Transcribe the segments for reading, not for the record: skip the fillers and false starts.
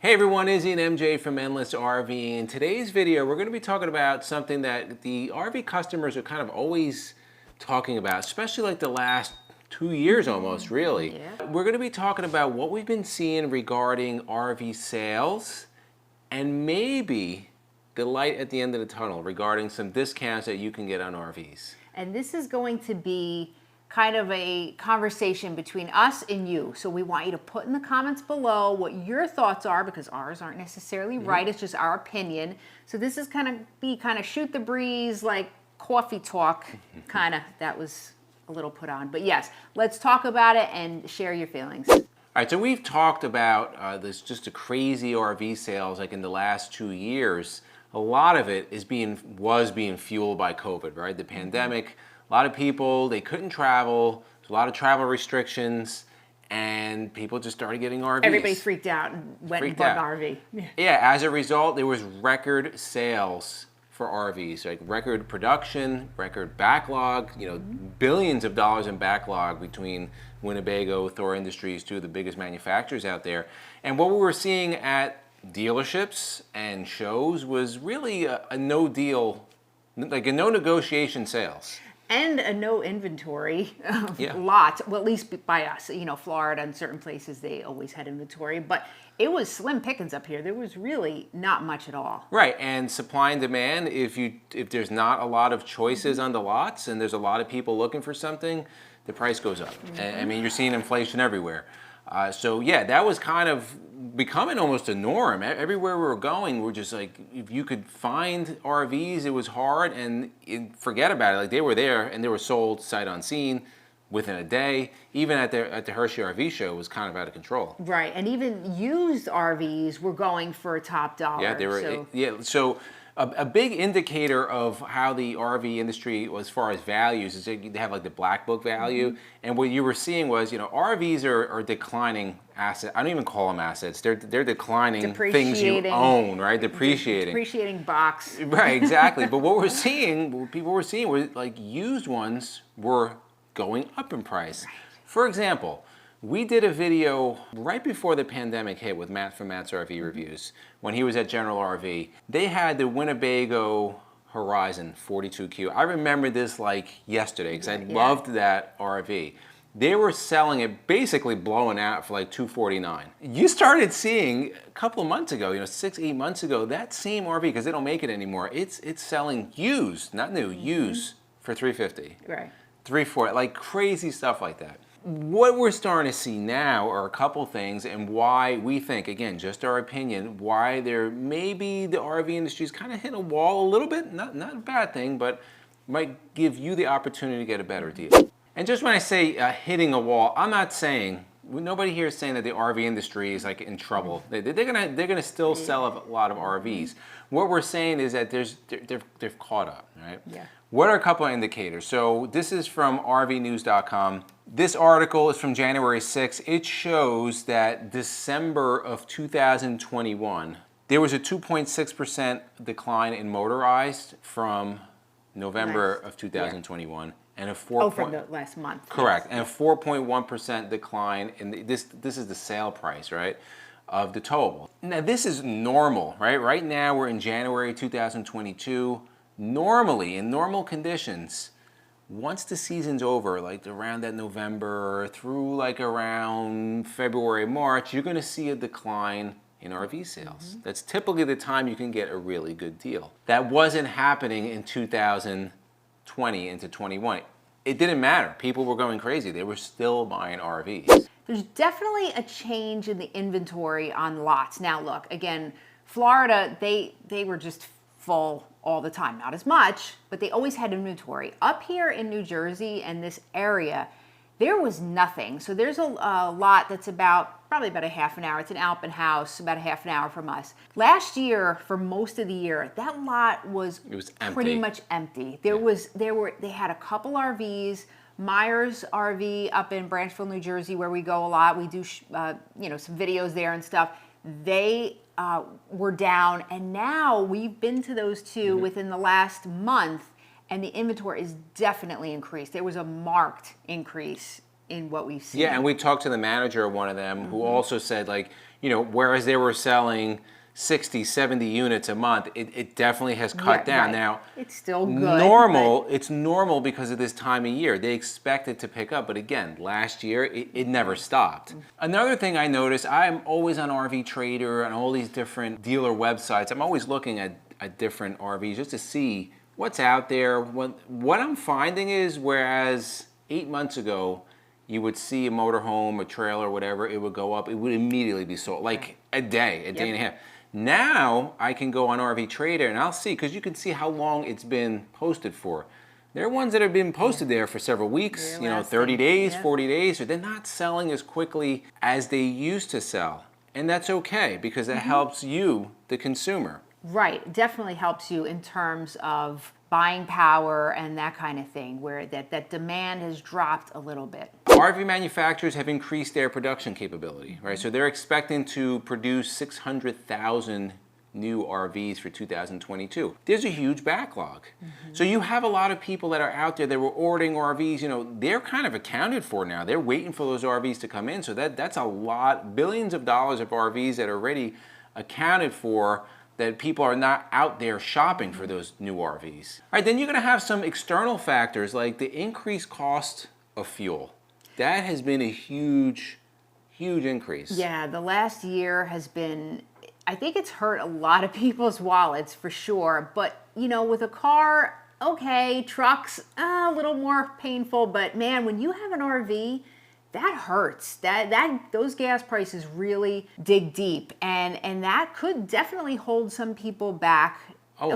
Hey everyone, Izzy and MJ from Endless RVing. In today's video, we're going to be talking about something that the RV customers are kind of always talking about, especially like the last 2 years almost, really. Yeah. We're going to be talking about what we've been seeing regarding RV sales and maybe the light at the end of the tunnel regarding some discounts that you can get on RVs. And this is going to be kind of a conversation between us and you. So we want you to put in the comments below what your thoughts are, because ours aren't necessarily right. It's just our opinion. So this is kind of shoot the breeze, like coffee talk, kind of. That was a little put on. But yes, let's talk about it and share your feelings. All right, so we've talked about this just a crazy RV sales like in the last 2 years. A lot of it was being fueled by COVID, right? The pandemic. A lot of people, they couldn't travel. There's a lot of travel restrictions, and people just started getting RVs. Everybody freaked out and went and bought an RV. Yeah, as a result, there was record sales for RVs, like record production, record backlog, billions of dollars in backlog between Winnebago, Thor Industries, two of the biggest manufacturers out there. And what we were seeing at dealerships and shows was really a no deal, like a no negotiation sales. And a no inventory lot, well, at least by us. Florida and certain places, they always had inventory, but it was slim pickings up here. There was really not much at all. Right, and supply and demand, if there's not a lot of choices on the lots and there's a lot of people looking for something, the price goes up. I mean, you're seeing inflation everywhere. So yeah, that was kind of becoming almost a norm. Everywhere we were going, we're just like, if you could find RVs, it was hard, and forget about it. Like, they were there and they were sold sight unseen within a day. Even at the Hershey RV show, it was kind of out of control. Right, and even used RVs were going for top dollar. Yeah, they were. So a big indicator of how the RV industry, as far as values, is they have like the black book value. And what you were seeing was, RVs are declining assets. I don't even call them assets. They're declining things you own, right? Depreciating box. Right, exactly. But what people were seeing was like used ones were going up in price. Right. For example, we did a video right before the pandemic hit with Matt from Matt's RV Reviews when he was at General RV. They had the Winnebago Horizon 42Q. I remember this like yesterday because I loved that RV. They were selling it, basically blowing out for like $249. You started seeing a couple of months ago, 6-8 months ago, that same RV, because they don't make it anymore, it's selling used, not new, used for $350. Right. $340, like crazy stuff like that. What we're starting to see now are a couple things, and why we think, again, just our opinion, why maybe the RV industry's kind of hit a wall a little bit. Not a bad thing, but might give you the opportunity to get a better deal. And just when I say hitting a wall, I'm not saying, nobody here is saying that the RV industry is like in trouble. They're gonna still sell a lot of RVs. What we're saying is that they've caught up, right? Yeah. What are a couple of indicators? So this is from RVnews.com. This article is from January 6th. It shows that December of 2021, there was a 2.6% decline in motorized from November of 2021. And a from the last month. Correct. Yes. And a 4.1% decline in this is the sale price, right, of the towable. Now this is normal, right? Right now we're in January 2022. Normally, in normal conditions, once the season's over, like around that November through like around February, March, you're going to see a decline in RV sales. That's typically the time you can get a really good deal. That wasn't happening in 2020 into 21. It didn't matter. People were going crazy. They were still buying RVs. There's definitely a change in the inventory on lots. Now look, again, Florida, they were just full all the time. Not as much, but they always had inventory. Up here in New Jersey and this area, there was nothing. So there's a lot that's probably about a half an hour. It's an Alpen house, about a half an hour from us. Last year, for most of the year, that lot was pretty much empty. They had a couple RVs. Myers RV up in Branchville, New Jersey, where we go a lot. We do some videos there and stuff. They were down, and now we've been to those two within the last month, and the inventory is definitely increased. There was a marked increase in what we've seen. Yeah, and we talked to the manager of one of them who also said, like, you know, whereas they were selling 60, 70 units a month, it definitely has cut down. Right. Now, It's still good. It's normal because of this time of year. They expect it to pick up, but again, last year, it never stopped. Another thing I noticed, I'm always on RV Trader and all these different dealer websites. I'm always looking at different RVs just to see what's out there. What I'm finding is, whereas 8 months ago, you would see a motorhome, a trailer, whatever, it would go up, it would immediately be sold, like a day and a half. Now I can go on RV Trader and I'll see, because you can see how long it's been posted for. There are ones that have been posted there for several weeks, you know, 30 days, 40 days, so they're not selling as quickly as they used to sell. And that's okay, because that helps you, the consumer. Right, it definitely helps you in terms of buying power and that kind of thing, where that demand has dropped a little bit. RV manufacturers have increased their production capability, right? So they're expecting to produce 600,000 new RVs for 2022. There's a huge backlog. So you have a lot of people that are out there that were ordering RVs, you know, they're kind of accounted for now. They're waiting for those RVs to come in. So that's a lot, billions of dollars of RVs that are already accounted for, that people are not out there shopping for those new RVs. All right, then you're gonna have some external factors like the increased cost of fuel. That has been a huge, huge increase. Yeah, the last year has been, I think it's hurt a lot of people's wallets for sure. But, you know, with a car, okay, trucks, a little more painful. But man, when you have an RV, that hurts. Those gas prices really dig deep, and that could definitely hold some people back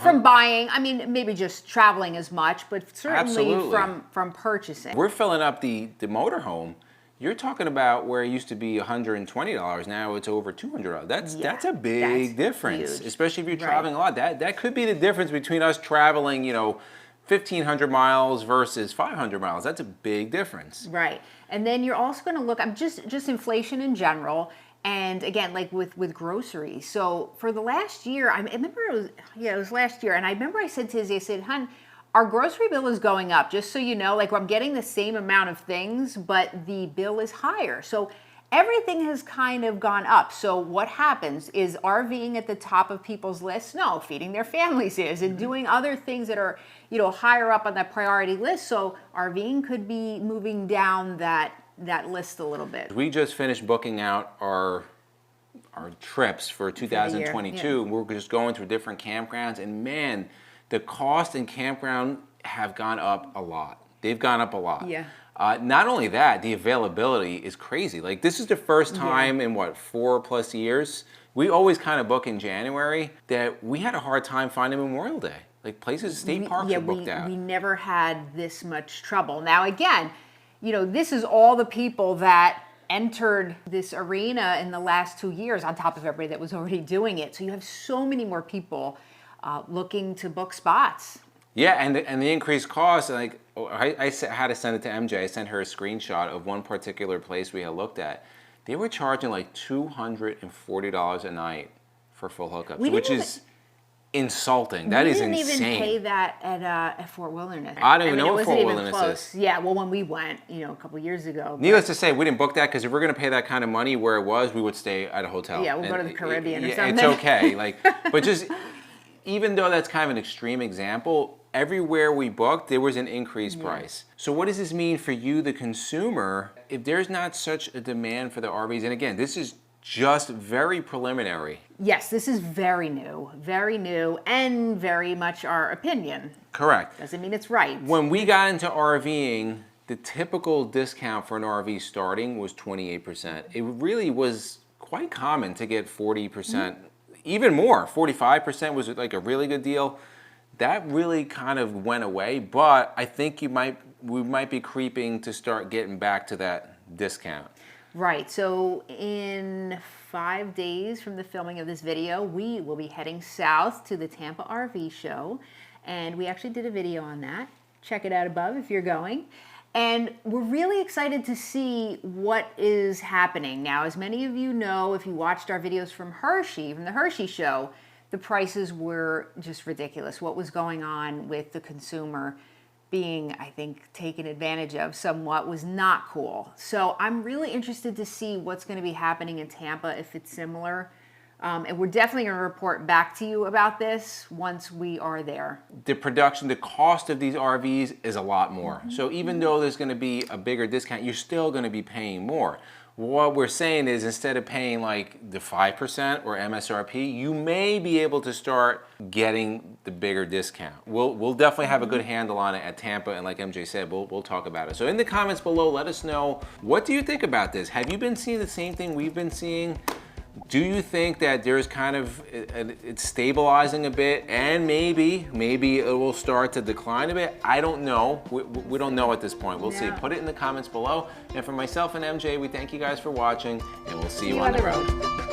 from buying. I mean, maybe just traveling as much, but certainly from purchasing. We're filling up the motorhome. You're talking about where it used to be $120, now it's over $200. That's a big difference, huge. Especially if you're traveling a lot. That could be the difference between us traveling, you know, 1,500 miles versus 500 miles. That's a big difference. Right. And then you're also going to look at just inflation in general. And again, like with groceries. So for the last year, I remember it was last year. And I remember I said to Izzy, I said, hon, our grocery bill is going up, just so you know. Like, I'm getting the same amount of things, but the bill is higher. So everything has kind of gone up. So what happens is, RVing at the top of people's lists? No, feeding their families is, and doing other things that are, you know, higher up on that priority list. So RVing could be moving down that list a little bit. We just finished booking out our trips for 2022. We're just going through different campgrounds, and man, the cost in campground have gone up a lot. They've gone up a lot. Yeah. Not only that, the availability is crazy. Like, this is the first time in 4+ years, we always kind of book in January, that we had a hard time finding Memorial Day. Like, places, state parks are booked out. We never had this much trouble. Now again, you know, this is all the people that entered this arena in the last 2 years, on top of everybody that was already doing it. So you have so many more people looking to book spots. Yeah, and the increased cost, like, I had to send it to MJ. I sent her a screenshot of one particular place we had looked at. They were charging like $240 a night for full hookups, which is insulting. That is insane. We didn't even pay that at Fort Wilderness. I don't even know what Fort Wilderness is. Yeah, well, when we went, you know, a couple years ago. Needless to say, we didn't book that, because if we're going to pay that kind of money where it was, we would stay at a hotel. Yeah, we'll go to the Caribbean or something. It's okay. Like, but just, even though that's kind of an extreme example, everywhere we booked, there was an increased price. So what does this mean for you, the consumer, if there's not such a demand for the RVs? And again, this is just very preliminary. Yes, this is very new, and very much our opinion. Correct. Doesn't mean it's right. When we got into RVing, the typical discount for an RV starting was 28%. It really was quite common to get 40%, even more. 45% was like a really good deal. That really kind of went away, but I think we might be creeping to start getting back to that discount. Right, so in 5 days from the filming of this video, we will be heading south to the Tampa RV show, and we actually did a video on that. Check it out above if you're going. And we're really excited to see what is happening. Now, as many of you know, if you watched our videos from the Hershey show, the prices were just ridiculous. What was going on with the consumer being, I think, taken advantage of somewhat was not cool. So I'm really interested to see what's going to be happening in Tampa if it's similar. And we're definitely going to report back to you about this once we are there. The production, the cost of these RVs is a lot more. So even though there's going to be a bigger discount, you're still going to be paying more. What we're saying is instead of paying like the 5% or MSRP, you may be able to start getting the bigger discount. We'll definitely have a good handle on it at Tampa, and like MJ said, we'll talk about it. So in the comments below, let us know, what do you think about this? Have you been seeing the same thing we've been seeing? Do you think that there's kind of, it's stabilizing a bit and maybe it will start to decline a bit? I don't know. We don't know at this point. We'll see. Put it in the comments below. And for myself and MJ, we thank you guys for watching, and we'll see you on the road.